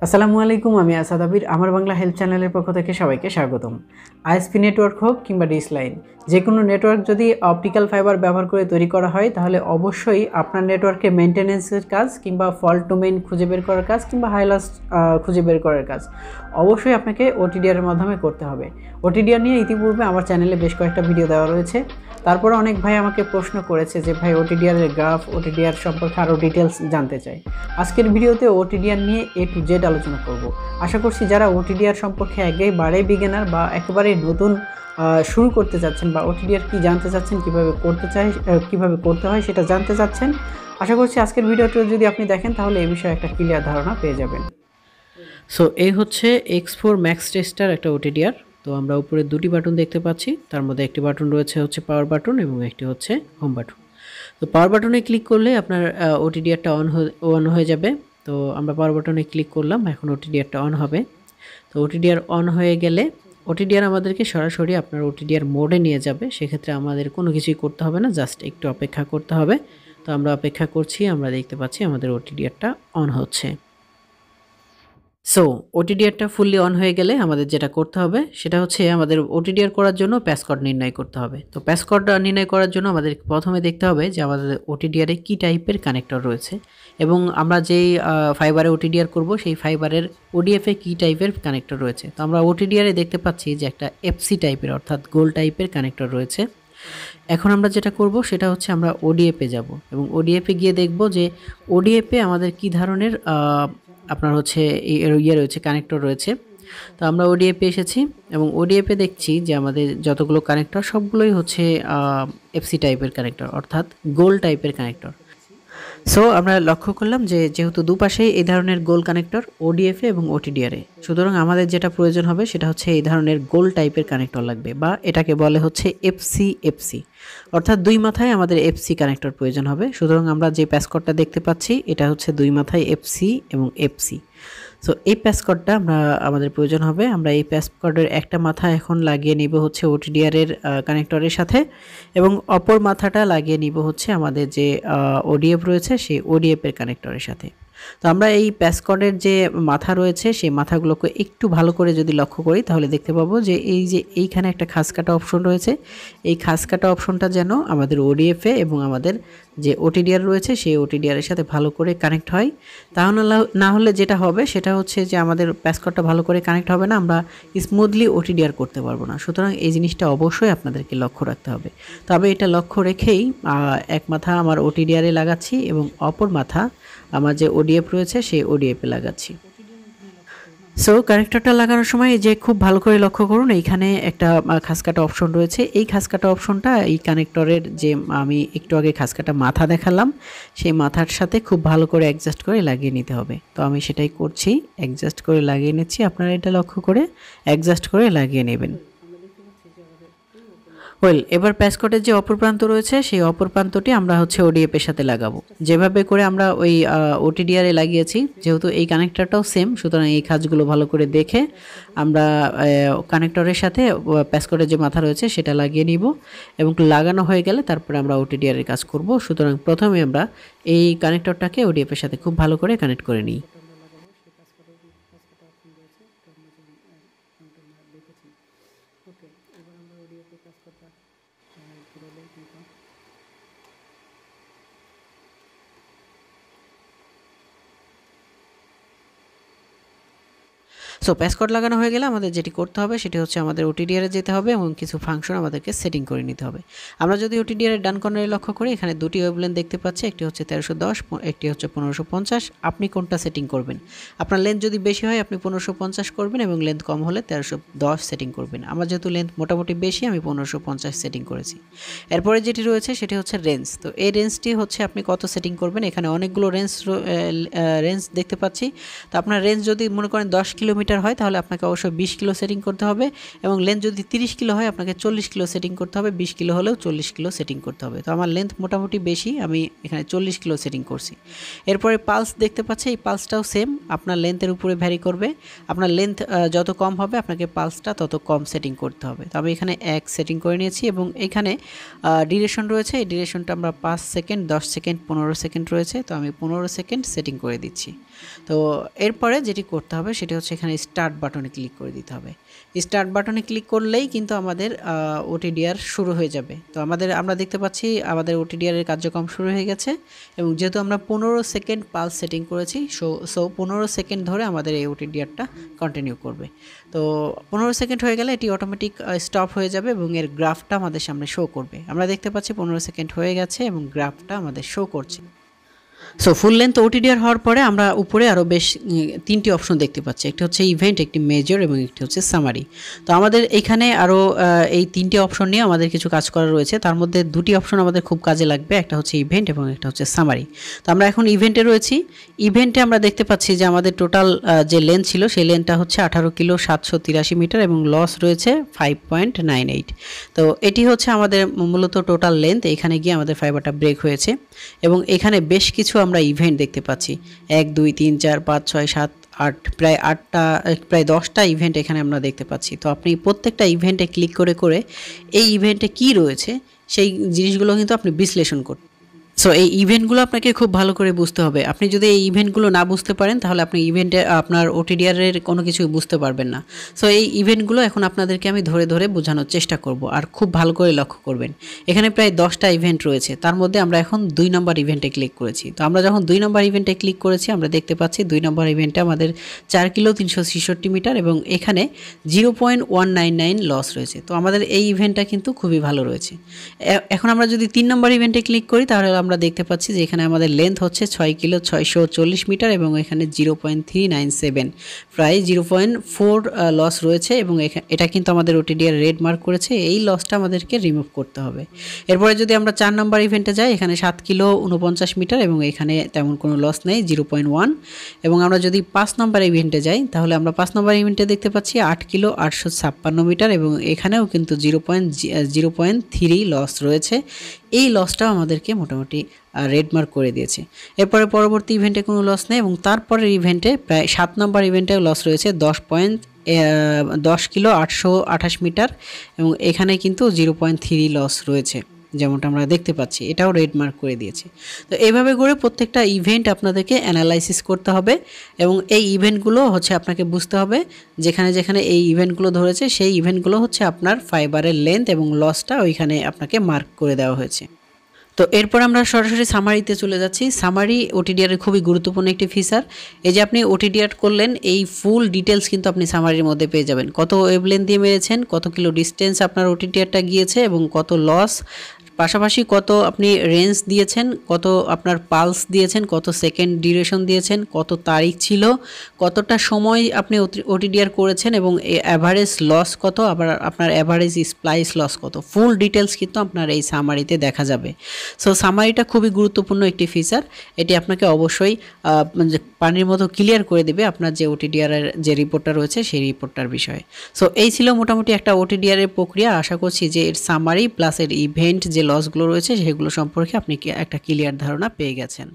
আসসালামু আলাইকুম, আমি আসাদ আবির। আমার বাংলা হেল্প চ্যানেলের পক্ষ থেকে সবাইকে স্বাগতম। আইএসপি নেটওয়ার্ক হোক কিংবা ডিশ লাইন, যে কোনো নেটওয়ার্ক যদি অপটিক্যাল ফাইবার ব্যবহার করে তৈরি করা হয় তাহলে অবশ্যই আপনার নেটওয়ার্কে মেনটেন্যান্সের কাজ কিংবা ফল্ট ডোমেইন খুঁজে বের করার কাজ কিংবা হাইলাস খুঁজে বের করার কাজ অবশ্যই আপনাকে ওটিডিআর এর মাধ্যমে করতে হবে। ওটিডিআর নিয়ে ইতিপূর্বে আমার চ্যানেলে বেশ কয়েকটা ভিডিও দেওয়া রয়েছে। তারপরে অনেক ভাই আমাকে প্রশ্ন করেছে যে ভাই ওটিডিআর এর গ্রাফ, ওটিডিআর সম্পর্কে আরও ডিটেলস জানতে চাই। আজকের ভিডিওতে ওটিডিআর নিয়ে A to Z আলোচনা করব। আশা করছি যারা ওটিডিআর সম্পর্কে একেবারেই বিগিনার বা একেবারেই নতুন শুরু করতে যাচ্ছেন বা ওটিডিআর কি জানতে চাচ্ছেন, কিভাবে করতে হয় সেটা জানতে চাচ্ছেন, আশা করছি আজকের ভিডিওটা যদি আপনি দেখেন তাহলে এই বিষয়ে একটা ক্লিয়ার ধারণা পেয়ে যাবেন। সো এই হচ্ছে X4 ম্যাক্স টেস্টার একটা ওটিডিআর। তো আমরা উপরে দুটি বাটন দেখতে পাচ্ছি, তার মধ্যে একটি বাটন রয়েছে হচ্ছে পাওয়ার বাটন এবং একটি হচ্ছে হোম বাটন। তো পাওয়ার বাটনে ক্লিক করলে আপনার ওটিডিআরটা অন হয়ে যাবে। তো আমরা পাওয়ার বাটনে ক্লিক করলাম, এখন ওটিডিআরটা অন হবে। তো ওটিডিআর অন হয়ে গেলে ওটিডিআর আমাদেরকে সরাসরি আপনার ওটিডিআর মোডে নিয়ে যাবে। সেক্ষেত্রে আমাদের কোনো কিছুই করতে হবে না, জাস্ট একটু অপেক্ষা করতে হবে। তো আমরা অপেক্ষা করছি, আমরা দেখতে পাচ্ছি আমাদের ওটিডিআরটা অন হচ্ছে। সো ওটিডিআরটা ফুললি অন হয়ে গেলে আমাদের যেটা করতে হবে সেটা হচ্ছে আমাদের ওটিডিআর করার জন্য প্যাসকোড নির্ণয় করতে হবে। তো প্যাসকোড নির্ণয় করার জন্য আমাদের প্রথমে দেখতে হবে যে আমাদের ওটিডিআরে কী টাইপের কানেক্টর রয়েছে এবং আমরা যেই ফাইবারে ওটিডিআর করব সেই ফাইবারের ওডিএফে কী টাইপের কানেক্টর রয়েছে। তো আমরা ওটিডিআরে দেখতে পাচ্ছি যে একটা এফসি টাইপের অর্থাৎ গোল টাইপের কানেক্টর রয়েছে। এখন আমরা যেটা করব সেটা হচ্ছে আমরা ওডিএফে যাব এবং ওডিএফে গিয়ে দেখব যে ওডিএফে আমাদের কী ধরনের আপনার হচ্ছে রয়েছে, কানেক্টর রয়েছে। তো আমরা ওডিএফে এসেছি এবং ওডিএফে দেখছি যে আমাদের যতগুলো কানেক্টর সবগুলোই হচ্ছে এফসি টাইপের কানেক্টর অর্থাৎ গোল টাইপের কানেক্টর। সো আমরা লক্ষ্য করলাম যে যেহেতু দুপাশেই এই ধরনের গোল কানেক্টর ওডিএফে এবং ওটিডিআরে, সুতরাং আমাদের যেটা প্রয়োজন হবে সেটা হচ্ছে এই ধরনের গোল টাইপের কানেক্টর লাগবে বা এটাকে বলে হচ্ছে এফসি, অর্থাৎ দুই মাথায় আমাদের এফসি কানেক্টর প্রয়োজন হবে। সুতরাং আমরা যে প্যাসকোডটা দেখতে পাচ্ছি এটা হচ্ছে দুই মাথায় এফসি এবং এফসি। সো এই প্যাসকোডটা আমাদের প্রয়োজন হবে। আমরা এই প্যাসকোডের একটা মাথা এখন লাগিয়ে নিব হচ্ছে ওটিডিআর এর কানেক্টরের সাথে এবং অপর মাথাটা লাগিয়ে নিব হচ্ছে আমাদের যে ওডিএফ রয়েছে সেই ওডিএফ এর কানেক্টরের সাথে। তো আমরা এই প্যাসকোডের যে মাথা রয়েছে সেই মাথাগুলোকে একটু ভালো করে যদি লক্ষ্য করি তাহলে দেখতে পাবো যে এইখানে একটা খাস কাটা অপশন রয়েছে। এই খাস কাটা অপশনটা যেন আমাদের ওডিএফে এবং আমাদের যে ওটিডিআর রয়েছে সেই ওটিডিআর এর সাথে ভালো করে কানেক্ট হয়। তাহলে না হলে যেটা হবে সেটা হচ্ছে যে আমাদের প্যাসকোডটা ভালো করে কানেক্ট হবে না, আমরা স্মুথলি ওটিডিআর করতে পারবো না। সুতরাং এই জিনিসটা অবশ্যই আপনাদেরকে লক্ষ্য রাখতে হবে। তবে এটা লক্ষ্য রেখেই এক মাথা আমার ওটিডিআরে লাগাচ্ছি এবং অপর মাথা আমার যে ওডিএফ রয়েছে সেই ওডিএফে লাগাচ্ছি। সো কানেক্টরটা লাগানোর সময় যে খুব ভালো করে লক্ষ্য করুন, এইখানে একটা খাসকাটা অপশন রয়েছে। এই খাসকাটা অপশনটা এই কানেক্টরের যে আমি একটু আগে খাসকাটা মাথা দেখালাম সেই মাথার সাথে খুব ভালো করে অ্যাডজাস্ট করে লাগিয়ে নিতে হবে। তো আমি সেটাই করছি, অ্যাডজাস্ট করে লাগিয়ে নিচ্ছি। আপনারা এটা লক্ষ্য করে অ্যাডজাস্ট করে লাগিয়ে নেবেন। এবার প্যাসকোডের যে অপর প্রান্ত রয়েছে সেই অপর প্রান্তটি আমরা হচ্ছে ওডিএফ এর সাথে লাগাবো, যেভাবে করে আমরা ওই ওটিডিআর এ লাগিয়েছি। যেহেতু এই কানেক্টরটাও সেম, সুতরাং এই কাজগুলো ভালো করে দেখে আমরা কানেক্টরের সাথে প্যাসকোডের যে মাথা রয়েছে সেটা লাগিয়ে নিব এবং লাগানো হয়ে গেলে তারপরে আমরা ওটিডিআর এর কাজ করব। সুতরাং প্রথমে আমরা এই কানেক্টরটাকে ওডিএফ এর সাথে খুব ভালো করে কানেক্ট করে নিই। সো প্যাসকোড লাগানো হয়ে গেলে আমাদের যেটি করতে হবে সেটি হচ্ছে আমাদের ওটিডিআরে যেতে হবে এবং কিছু ফাংশন আমাদেরকে সেটিং করে নিতে হবে। আমরা যদি ওটিডিআরের ডান কর্নারে লক্ষ্য করি, এখানে দুটি ওয়েভলেন্থ দেখতে পাচ্ছি, একটি হচ্ছে 1310, একটি হচ্ছে 1550। আপনি কোনটা সেটিং করবেন? আপনার লেন্থ যদি বেশি হয় আপনি 1550 করবেন এবং লেন্থ কম হলে 1310 সেটিং করবেন। আমার যেহেতু লেন্থ মোটামুটি বেশি আমি 1550 সেটিং করেছি। এরপরে যেটি রয়েছে সেটি হচ্ছে রেঞ্জ। তো এই রেঞ্জটি হচ্ছে আপনি কত সেটিং করবেন। এখানে অনেকগুলো রেঞ্জ দেখতে পাচ্ছি। তো আপনার রেঞ্জ যদি মনে করেন 10 কিলোমিটার হয় তাহলে আপনাকে অবশ্যই 20 কিলো সেটিং করতে হবে এবং লেন্থ যদি 30 কিলো হয় আপনাকে 40 কিলো সেটিং করতে হবে, 20 কিলো হলেও 40 কিলো সেটিং করতে হবে। তো আমার লেন্থ মোটামুটি বেশি, আমি এখানে 40 কিলো সেটিং করছি। এরপরে পালস দেখতে পাচ্ছি, এই পালসটাও সেম আপনার লেন্থের উপরে ভ্যারি করবে। আপনার লেন্থ যত কম হবে আপনাকে পালসটা তত কম সেটিং করতে হবে। তো আমি এখানে 1 সেটিং করে নিয়েছি এবং এখানে ডিউরেশন রয়েছে, এই ডিউরেশনটা আমরা 5 সেকেন্ড, 10 সেকেন্ড, 15 সেকেন্ড রয়েছে। তো আমি 15 সেকেন্ড সেটিং করে দিচ্ছি। তো এরপরে যেটি করতে হবে সেটি হচ্ছে এখানে স্টার্ট বাটনে ক্লিক করে দিতে হবে। স্টার্ট বাটনে ক্লিক করলেই কিন্তু আমাদের OTDR শুরু হয়ে যাবে। তো আমরা দেখতে পাচ্ছি আমাদের OTDR এর কার্যক্রম শুরু হয়ে গেছে এবং যেহেতু আমরা 15 সেকেন্ড পালস সেটিং করেছি সো 15 সেকেন্ড ধরে আমাদের এই OTDRটা কন্টিনিউ করবে। তো 15 সেকেন্ড হয়ে গেলে এটি অটোমেটিক স্টপ হয়ে যাবে এবং এর গ্রাফটা আমাদের সামনে শো করবে। আমরা দেখতে পাচ্ছি 15 সেকেন্ড হয়ে গেছে এবং গ্রাফটা আমাদের শো করছে। সো ফুল লেন্থ OTDR হওয়ার পরে আমরা উপরে আরও বেশ 3টি অপশন দেখতে পাচ্ছি। একটি হচ্ছে ইভেন্ট, একটি মেজর এবং একটি হচ্ছে সামারি। তো আমাদের এখানে আরও এই 3টি অপশন নিয়ে আমাদের কিছু কাজ করা রয়েছে। তার মধ্যে 2টি অপশন আমাদের খুব কাজে লাগবে, একটা হচ্ছে ইভেন্ট এবং একটা হচ্ছে সামারি। তো আমরা এখন ইভেন্টে রয়েছি। ইভেন্টে আমরা দেখতে পাচ্ছি যে আমাদের টোটাল যে লেন্থ ছিল সেই লেন্থটা হচ্ছে 18 কিলো 783 মিটার এবং লস রয়েছে 5.98। তো এটি হচ্ছে আমাদের মূলত টোটাল লেন্থ। এখানে গিয়ে আমাদের ফাইবারটা ব্রেক হয়েছে এবং এখানে বেশ কিছু আমরা ইভেন্ট দেখতে পাচ্ছি 1 2 3 4 5 6 7 8 প্রায় 10টা ইভেন্ট এখানে আমরা দেখতে পাচ্ছি। তো আপনি প্রত্যেকটা ইভেন্টে ক্লিক করে করে এই ইভেন্টে কি রয়েছে সেই জিনিসগুলো কিন্তু আপনি বিশ্লেষণ করতে। সো এই ইভেন্টগুলো আপনাকে খুব ভালো করে বুঝতে হবে। আপনি যদি এই ইভেন্টগুলো না বুঝতে পারেন তাহলে আপনি ইভেন্টে আপনার OTDR এর কোনো কিছু বুঝতে পারবেন না। সো এই ইভেন্টগুলো এখন আপনাদেরকে আমি ধরে ধরে বোঝানোর চেষ্টা করব, আর খুব ভালো করে লক্ষ্য করবেন। এখানে প্রায় 10টা ইভেন্ট রয়েছে, তার মধ্যে আমরা এখন 2 নম্বর ইভেন্টে ক্লিক করেছি। তো আমরা যখন 2 নম্বর ইভেন্টে ক্লিক করেছি আমরা দেখতে পাচ্ছি 2 নম্বর ইভেন্টে আমাদের 4 কিলো 366 মিটার এবং এখানে 0.199 লস রয়েছে। তো আমাদের এই ইভেন্টটা কিন্তু খুবই ভালো রয়েছে। এখন আমরা যদি 3 নম্বর ইভেন্টে ক্লিক করি তাহলে আমরা দেখতে পাচ্ছি যে এখানে আমাদের লেন্থ হচ্ছে 6 কিলো 640 মিটার এবং এখানে 0.397 প্রায় 0.4 লস রয়েছে এবং এটা কিন্তু আমাদের OTDR রেড মার্ক করেছে। এই লসটা আমাদেরকে রিমুভ করতে হবে। এরপরে যদি আমরা 4 নম্বর ইভেন্টে যাই এখানে 7 কিলো 49 মিটার এবং এখানে তেমন কোনো লস নেই 0.1। এবং আমরা যদি 5 নম্বর ইভেন্টে যাই তাহলে আমরা 5 নম্বর ইভেন্টে দেখতে পাচ্ছি 8 কিলো 856 মিটার এবং এখানেও কিন্তু 0.3 লস রয়েছে। এই লসটাও আমাদেরকে মোটামুটি রেড মার্ক করে দিয়েছে। এরপরে পরবর্তী ইভেন্টে কোনো লস নেই এবং তারপরের ইভেন্টে প্রায় 7 নম্বর ইভেন্টেও লস রয়েছে 10 কিলো 828 মিটার এবং এখানে কিন্তু 0.3 লস রয়েছে যেমনটা আমরা দেখতে পাচ্ছি, এটাও রেড মার্ক করে দিয়েছে। তো এইভাবে করে প্রত্যেকটা ইভেন্ট আপনাদেরকে অ্যানালাইসিস করতে হবে এবং এই ইভেন্টগুলো হচ্ছে আপনাকে বুঝতে হবে যেখানে যেখানে এই ইভেন্টগুলো ধরেছে সেই ইভেন্টগুলো হচ্ছে আপনার ফাইবারের লেন্থ এবং লসটা ওইখানে আপনাকে মার্ক করে দেওয়া হয়েছে। তো এরপর আমরা সরাসরি সামারিতে চলে যাচ্ছি। সামারি OTDR এর খুবই গুরুত্বপূর্ণ একটি ফিচার। এই যে আপনি OTDR করলেন এই ফুল ডিটেলস কিন্তু আপনি সামারির মধ্যে পেয়ে যাবেন। কত ওয়েভলেন্থ দিয়ে মেরেছেন, কত কিলো ডিস্টেন্স আপনার OTDRটা গিয়েছে এবং কত লস, পাশাপাশি কত আপনি রেঞ্জ দিয়েছেন, কত আপনার পালস দিয়েছেন, কত সেকেন্ড ডিউরেশন দিয়েছেন, কত তারিখ ছিল, কতটা সময় আপনি OTDR করেছেন এবং অ্যাভারেজ লস কত, আবার আপনার অ্যাভারেজ স্প্লাইস লস কত, ফুল ডিটেলস কিন্তু আপনার এই সামারিতে দেখা যাবে। সো সামারিটা খুবই গুরুত্বপূর্ণ একটি ফিচার। এটি আপনাকে অবশ্যই পানির মতো ক্লিয়ার করে দেবে আপনার যে OTDR এর যে রিপোর্টটা রয়েছে সেই রিপোর্টটার বিষয়ে। সো এই ছিল মোটামুটি একটা OTDR এর প্রক্রিয়া। আশা করছি যে এর সামারি প্লাস এর ইভেন্ট যে লসগুলো রয়েছে সেগুলো সম্পর্কে আপনি একটা ক্লিয়ার ধারণা পেয়ে গেছেন।